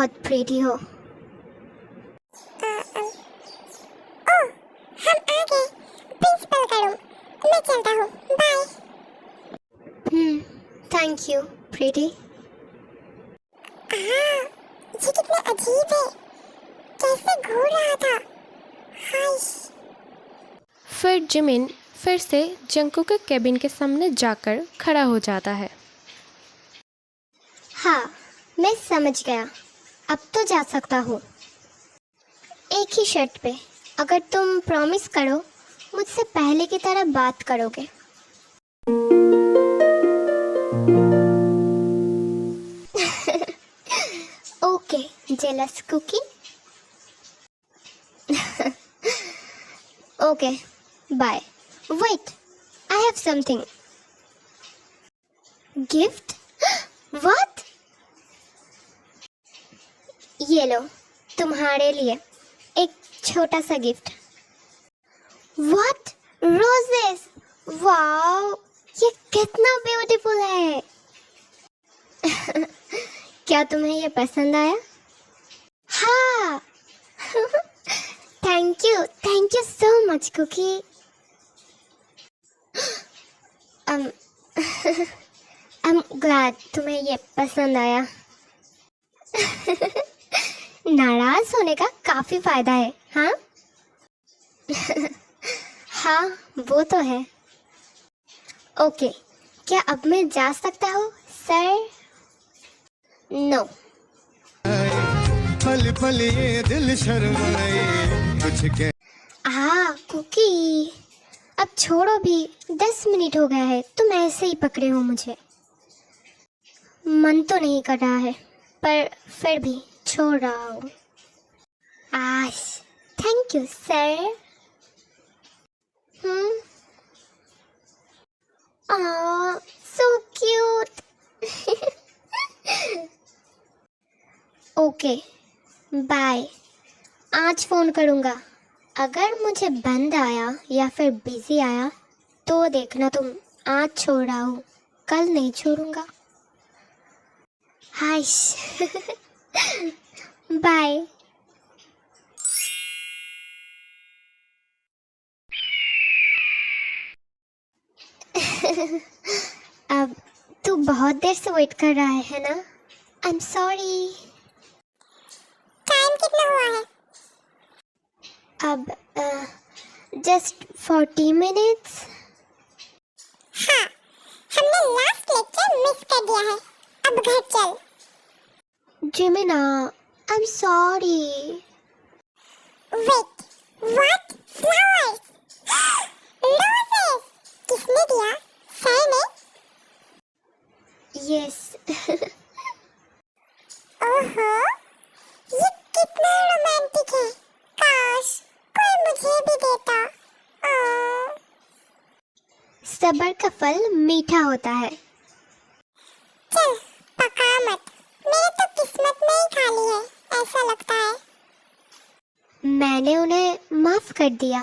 बहुत प्रीटी हो। ओह, हम आ गए। प्रिंसिपल का रूम। मैं चलता हूँ, बाय। Thank you pretty. हाँ, ये कितना अजीब है। कैसे घूर रहा था। हाय। फिर जिमिन फिर से जंगकुक के केबिन के सामने जाकर खड़ा हो जाता है। हाँ, मैं समझ गया। अब तो जा सकता हूँ। एक ही शर्त पे, अगर तुम प्रॉमिस करो मुझसे पहले की तरह बात करोगे। Okay jealous cookie. Okay bye. Wait, I have something. Gift? What? ये लो, तुम्हारे लिए एक छोटा सा गिफ्ट। व्हाट? रोजेस? वाओ, ये कितना ब्यूटीफुल है। क्या तुम्हें ये पसंद आया? हाँ। Thank you so much cookie. I am glad तुम्हें ये पसंद आया। नाराज होने का काफी फायदा है, हाँ? हाँ, वो तो है। ओके, क्या अब मैं जा सकता हूँ सर? नो। पल पल ये दिल शर्माए कुछ कह। हाँ कुकी, अब छोड़ो भी। 10 मिनट हो गया है, तुम ऐसे ही पकड़े हो मुझे। मन तो नहीं कर रहा है, पर फिर भी छोड़ रहा हूँ। आश, thank you sir. So cute. Okay bye. आज फ़ोन करूँगा। अगर मुझे बंद आया या फिर बिजी आया तो देखना तुम। आज छोड़ रहा हूँ, कल नहीं छोड़ूंगा। हाश। बाय। अब तू बहुत देर से वेट कर रहा है ना? आई एम सॉरी। टाइम कितना हुआ है? अब जस्ट 40 मिनट्स। हाँ, हमने लास्ट लेक्चर मिस कर दिया है। अब घर चल। Jimina, I am sorry. Wait, what? Flowers? Roses? किसने दिया? सर ने? यस। ओहो, ये कितना रोमांटिक है। काश कोई मुझे भी देता। सब्र का फल मीठा होता है। चल, पका मत। मेरे तो किस्मत में ही खाली है, ऐसा लगता है। मैंने उन्हें माफ कर दिया।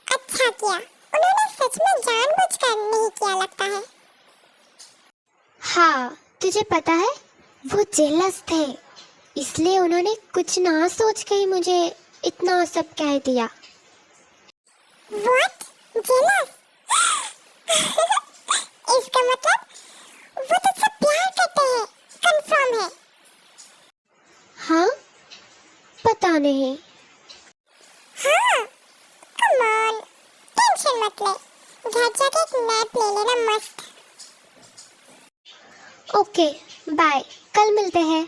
अच्छा किया। उन्होंने सच में जानबूझकर नहीं किया लगता है। हाँ, तुझे पता है वो जेलस थे, इसलिए उन्होंने कुछ ना सोच के ही मुझे इतना सब कह दिया। What? Jealous? इसका मतलब वो तुझसे प्यार करते हैं, कंफर्म है। हाँ, पता नहीं। हाँ, come on, टेंशन मत ले। घर जाके एक नैप ले लेना मस्त। ओके बाय, कल मिलते हैं।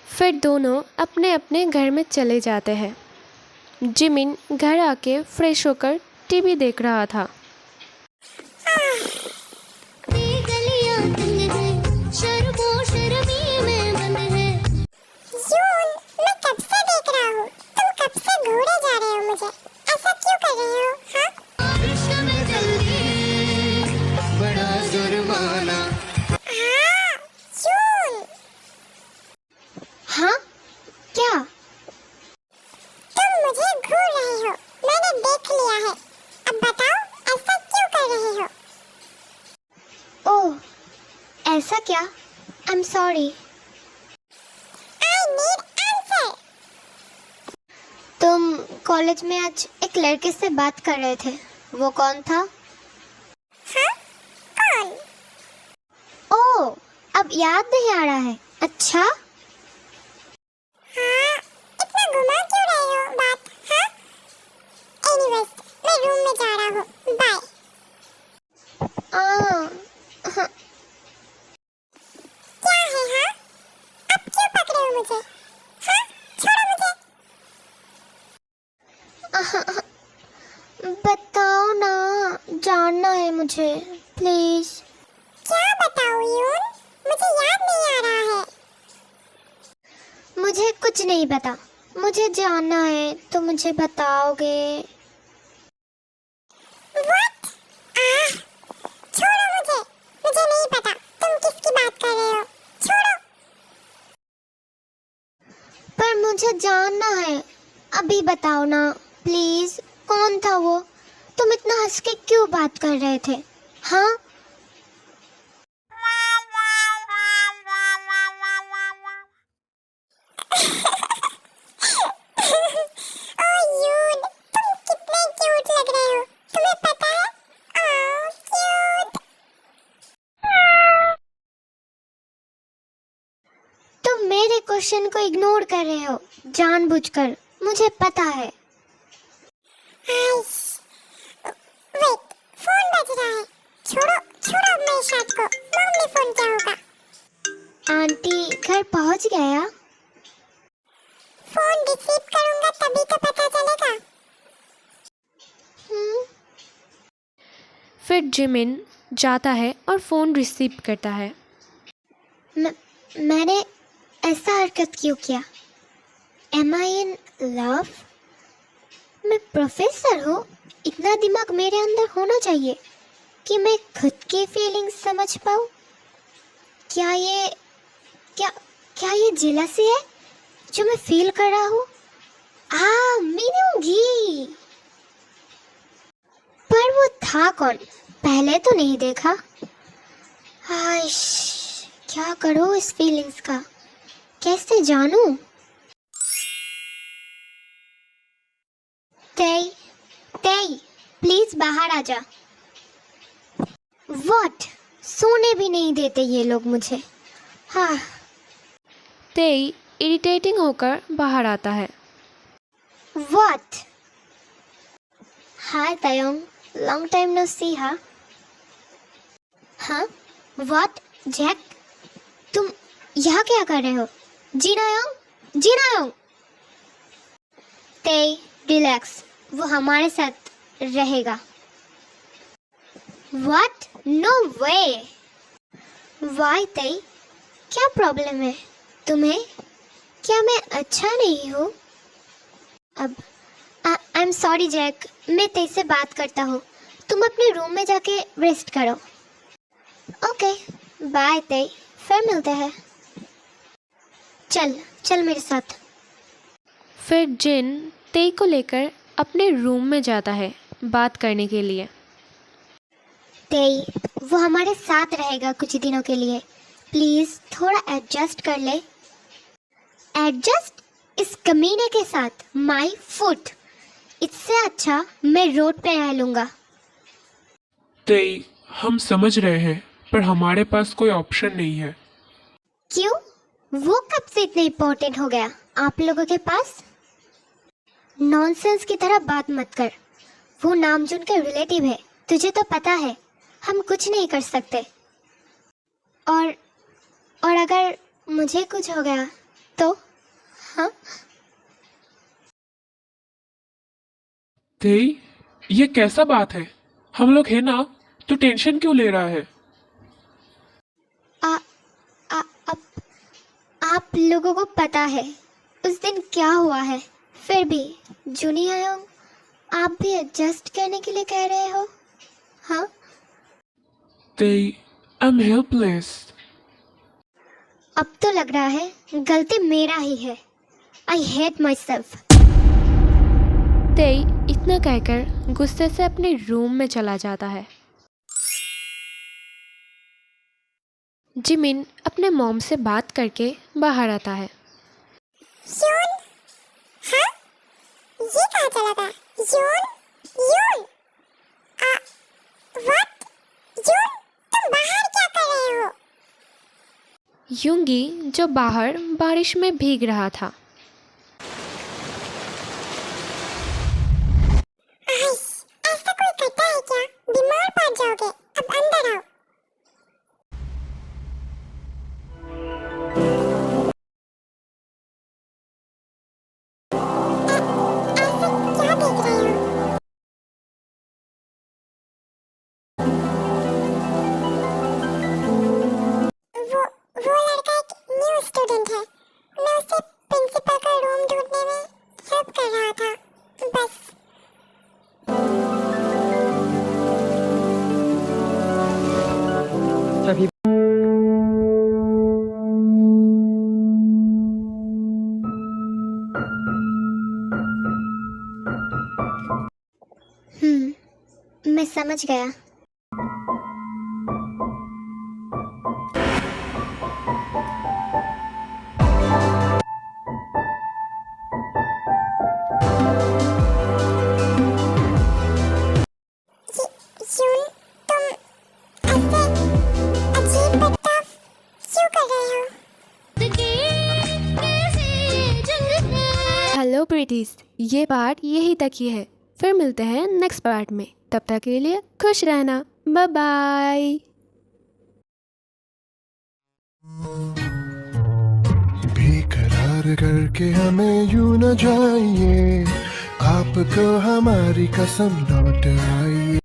फिर दोनों अपने अपने घर में चले जाते हैं। जिमिन घर आके फ्रेश होकर टीवी देख रहा था। यून, मैं कब से देख रहा हूँ। तुम कब से घूरे जा रहे हो मुझे। ऐसा क्यों कर रहे हो? हाँ? बड़ा जुर्माना। हाँ, यून। हाँ, क्या? तुम मुझे घूर रहे हो, मैंने देख लिया है। अब बताओ, ऐसा क्यों कर रहे हो? ओह, ऐसा क्या? आई एम सॉरी। कॉलेज में आज एक लड़के से बात कर रहे थे। वो कौन था? हाँ, कौन? ओह, अब याद नहीं आ रहा है। अच्छा, हाँ, इतना घुमा क्यों रहे हो बात? हाँ, एनीवेज, मैं रूम में जा रहा हूँ, बाय। हाँ, क्या है? हाँ, अब क्यों पकड़े हो मुझे? हाँ, छोड़ो मुझे। बताओ ना, जानना है मुझे, प्लीज। क्या बताऊँ यून? मुझे याद नहीं आ रहा है। मुझे कुछ नहीं पता, मुझे जानना है तो मुझे बताओगे? What? छोड़ो मुझे। मुझे नहीं पता तुम किसकी बात कर रहे हो। छोड़ो। पर मुझे जानना है, अभी बताओ ना प्लीज। कौन था वो? तुम इतना हंस के क्यों बात कर रहे थे? हाँ, ओह यून, तुम कितने क्यूट लग रहे हो। तुम्हें पता है? ओह क्यूट। तुम मेरे क्वेश्चन को इग्नोर कर रहे हो जानबूझकर, मुझे पता है। आइश। वेट, फोन बज रहा है। छोड़ो छोड़ो मेरे शर्ट को। मॉम ने फोन किया होगा। आंटी घर पहुंच गया? फोन रिसीव करूंगा तभी तो पता चलेगा। फिर जिमिन जाता है और फ़ोन रिसीव करता है। मैंने ऐसा हरकत क्यों किया? Am I in love? मैं प्रोफेसर हूँ, इतना दिमाग मेरे अंदर होना चाहिए कि मैं खुद की फीलिंग्स समझ पाऊँ। क्या ये क्या क्या ये जेलसी है जो मैं फील कर रहा हूँ? मीनूंगी। पर वो था कौन? पहले तो नहीं देखा। हाश, क्या करूँ इस फीलिंग्स का? कैसे जानूं? तेई, तेई, प्लीज बाहर आ जा। व्हाट? सोने भी नहीं देते ये लोग मुझे। हाँ, तेई इरिटेटिंग होकर बाहर आता है। What? Hi Taeyong, long time no see. हाँ हाँ, व्हाट जैक, तुम यहाँ क्या कर रहे हो? जीनायोंग, जीनायोंग। तेई रिलैक्स, वो हमारे साथ रहेगा। व्हाट? No way. वाई तेई, क्या प्रॉब्लम है तुम्हें? क्या मैं अच्छा नहीं हूँ? अब आई एम सॉरी जैक, मैं तेई से बात करता हूँ। तुम अपने रूम में जाके रेस्ट करो। ओके, बाय तेई, फिर मिलते हैं। चल चल मेरे साथ। फिर जिन तेई को लेकर अपने रूम में जाता है बात करने के लिए। तेई, वो हमारे साथ रहेगा कुछ दिनों के लिए। प्लीज थोड़ा एडजस्ट कर ले। एडजस्ट? इस कमीने के साथ? My foot. इससे अच्छा मैं रोड पे रह लूंगा। तेई, हम समझ रहे हैं पर हमारे पास कोई ऑप्शन नहीं है। क्यों? वो कब से इतना इम्पोर्टेंट हो गया आप लोगों के पास? नॉनसेंस की तरह बात मत कर। वो नामजुन का रिलेटिव है, तुझे तो पता है। हम कुछ नहीं कर सकते। और अगर मुझे कुछ हो गया तो? हाँ, तेई, ये कैसा बात है? हम लोग हैं ना, तो टेंशन क्यों ले रहा है? आ, आ, आप लोगों को पता है उस दिन क्या हुआ है। फिर भी जूनी आयोंग, आप भी एडजस्ट करने के लिए कह रहे हो? हाँ, तेई, आई एम हेल्पलेस। अब तो लग रहा है गलती मेरा ही है। I hate my self. तेई इतना कहकर गुस्से से अपने रूम में चला जाता है। जिमिन अपने मॉम से बात करके बाहर आता है। यून, हाँ? ये कहाँ चला यून यून व्हाट यून तुम बाहर क्या कर रहे हो? यूंगी जो बाहर बारिश में भीग रहा था। ऐसा कोई करता है क्या? बीमार पड़ जाओगे। अब अंदर आओ। ऐसे क्या देख रहे हो? वो लड़का एक न्यू स्टूडेंट है। मैं उसे प्रिंसिपल का रूम ढूंढने में हेल्प कर रहा था, बस। मैं समझ गया। यून तुम ऐसे अजीब बर्ताव क्यों कर रहे हो? हेलो ब्रिटिश, ये पार्ट यही तक ही है। फिर मिलते हैं नेक्स्ट पार्ट में। तब तक के लिए खुश रहना। Bye bye. बेकरार करके हमें यूं न जाइए, आपको हमारी कसम लौट आइए।